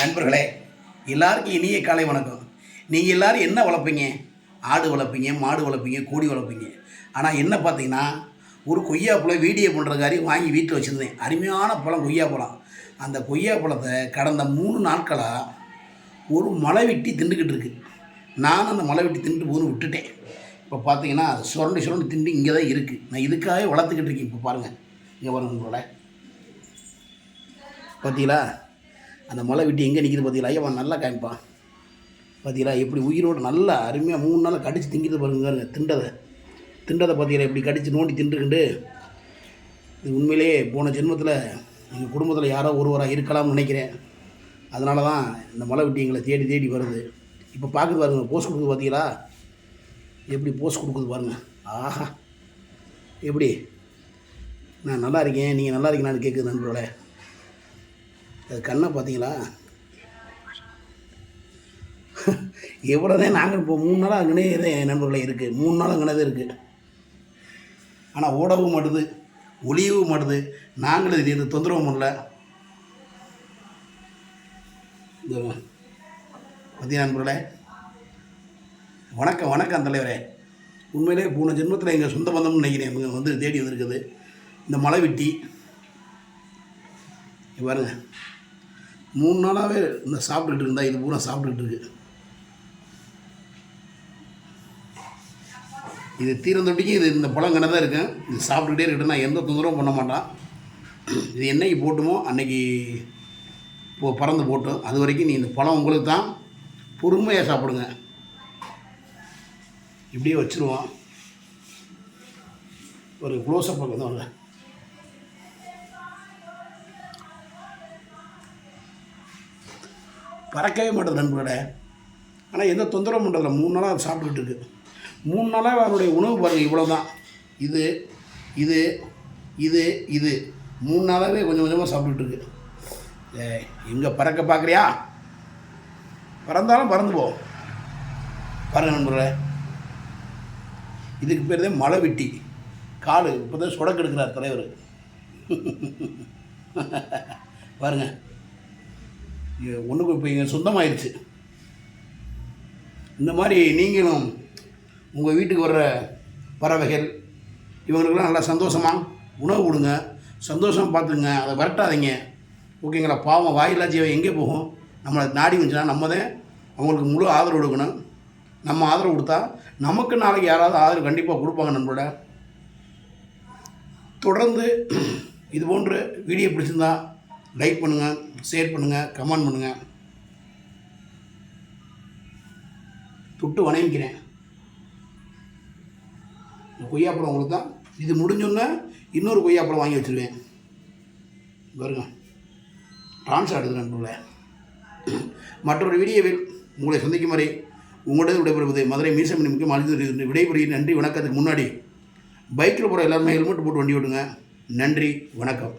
நண்பர்களே, எல்லாருக்கும் இனிய காலை வணக்கம். நீங்கள் எல்லோரும் என்ன வளர்ப்பீங்க? ஆடு வளர்ப்பீங்க, மாடு வளர்ப்பீங்க, கோழி வளர்ப்பீங்க. ஆனால் என்ன பார்த்தீங்கன்னா, ஒரு கொய்யா பழம் வீடியோ பண்ணுறக்காரி வாங்கி வீட்டில் வச்சுருந்தேன். அருமையான பழம் கொய்யா பழம். அந்த கொய்யா பழத்தை கடந்த 3 நாட்களாக ஒரு மலை வெட்டி திண்டுக்கிட்டு இருக்கு. நானும் அந்த மலை வெட்டி திண்டு போது விட்டுட்டேன். இப்போ பார்த்தீங்கன்னா அது சுரண்டி சுரண்டி திண்டு இங்கே தான் இருக்குது. நான் இதுக்காகவே வளர்த்துக்கிட்டு இருக்கேன். இப்போ பாருங்கள், இங்கே பாருங்க உங்களோட பார்த்தீங்களா? அந்த மலை வெட்டி எங்கே நிற்கிது பார்த்தீங்களா? அவன் நல்லா காமிப்பான். பார்த்தீங்களா எப்படி உயிரோடு நல்லா அருமையாக 3 நாள் கடித்து திங்கிறது பாருங்க. திண்டதை பார்த்தீங்களா எப்படி கடித்து நோண்டி தின்றுக்கிண்டு. இது உண்மையிலேயே போன ஜென்மத்தில் எங்கள் குடும்பத்தில் யாரோ ஒருவராக இருக்கலாம்னு நினைக்கிறேன். அதனால தான் இந்த மலை வெட்டி எங்களை தேடி தேடி வருது. இப்போ பார்க்குது பாருங்கள், போஸ்ட் கொடுக்குது பார்த்தீங்களா? எப்படி போஸ்ட் கொடுக்குது பாருங்கள். ஆஹா, எப்படி நான் நல்லா இருக்கேன், நீங்கள் நல்லா இருக்கீங்களான்னு கேட்குது நண்பர்களே. அது கண்ணை பார்த்தீங்களா? எவ்வளோதான் நாங்கள் இப்போ 3 நாளாக அங்கனே என் நண்பர்களே இருக்குது. 3 நாள் அங்கனே தான் இருக்குது. ஆனால் ஓடவும் மாட்டுது, ஒளியவும் மாட்டுது. நாங்களும் இது தொந்தரவும் பண்ணல. பார்த்தீங்க நண்பர்களே, வணக்கம் வணக்கம் தலைவரே. உண்மையிலே போன ஜென்மத்தில் எங்கள் சொந்த பந்தம்னு நினைக்கிறேன். இவங்க வந்து தேடி வந்திருக்குது இந்த மலை வெட்டி. பாருங்க, 3 நாளாகவே இந்த சாப்பிட்டுக்கிட்டு இருந்தால் இது பூரா சாப்பிட்டுக்கிட்டு இருக்கு. இது தீரந்தொட்டிக்கு இது இந்த பழங்கனை தான் இருக்கேன். இது சாப்பிட்டுக்கிட்டே இருக்கட்டும், நான் எந்த தொந்தரவும் பண்ண மாட்டான். இது என்னைக்கு போட்டுமோ அன்னைக்கு பறந்து போட்டோம். அது வரைக்கும் நீ இந்த பழம் உங்களுக்கு தான். பொறுமையாக சாப்பிடுங்க. இப்படியே வச்சுருவோம். ஒரு க்ளோஸ்அப் வந்து வாங்க. பறக்கவே மாட்டேது நண்பர்களே. ஆனால் எந்த தொந்தரவும் பண்ணுறதில்ல. 3 நாளாக அது சாப்பிட்டுக்கிட்டு இருக்குது. 3 நாளாக அவருடைய உணவு பாருங்கள், இவ்வளோ தான். இது இது இது இது 3 நாளாகவே கொஞ்சம் கொஞ்சமாக சாப்பிட்டுக்கிட்டு இருக்கு. எங்கே பறக்க பார்க்குறியா? பறந்தாலும் பறந்து போ. பாருங்கள் நண்பர்களே, இதுக்கு பேர் தான் மலை வெட்டி. காடு இப்போ தான் சொடக்கு எடுக்கிறார் தலைவர். பாருங்கள், ஒன்றுக்கு இப்போ இங்கே சொந்தமாகிடுச்சு. இந்த மாதிரி நீங்களும் உங்கள் வீட்டுக்கு வர்ற பறவைகள் இவங்களுக்கெல்லாம் நல்லா சந்தோஷமாக உணவு கொடுங்க. சந்தோஷமாக பார்த்துங்க, அதை விரட்டாதீங்க. ஓகேங்களா? பாவம் வாயில்லா ஜீவன் எங்கே போகும்? நம்மளை நாடி வந்துச்சுன்னா நம்ம தான் அவங்களுக்கு முழு ஆதரவு கொடுக்கணும். நம்ம ஆதரவு கொடுத்தா நமக்கு நாளைக்கு யாராவது ஆதரவு கண்டிப்பாக கொடுப்பாங்க. நண்பரோட தொடர்ந்து இது போன்ற வீடியோ பிடிச்சிருந்தா லைக் பண்ணுங்கள், ஷேர் பண்ணுங்கள், கமெண்ட் பண்ணுங்கள். தொட்டு வணங்கிக்கிறேன். இந்த கொய்யாப்பழம் உங்களுக்கு தான். இது முடிஞ்சோன்னே இன்னொரு கொய்யாப்பழம் வாங்கி வச்சுருவேன். பாருங்க, டான்ஸ் ஆடுது நண்பர்களே. மற்றொரு வீடியோவில் உங்களை சந்திக்கும் வரை உங்களோட விடைபெறுவது மதுரை மீசமணி முக்கியம் அழிந்து விடைபெறுகிறேன். நன்றி வணக்கத்துக்கு முன்னாடி பைக்கில் போகிற எல்லாருமே ஹெல்மெட் போட்டு வண்டி ஓட்டுங்க. நன்றி வணக்கம்.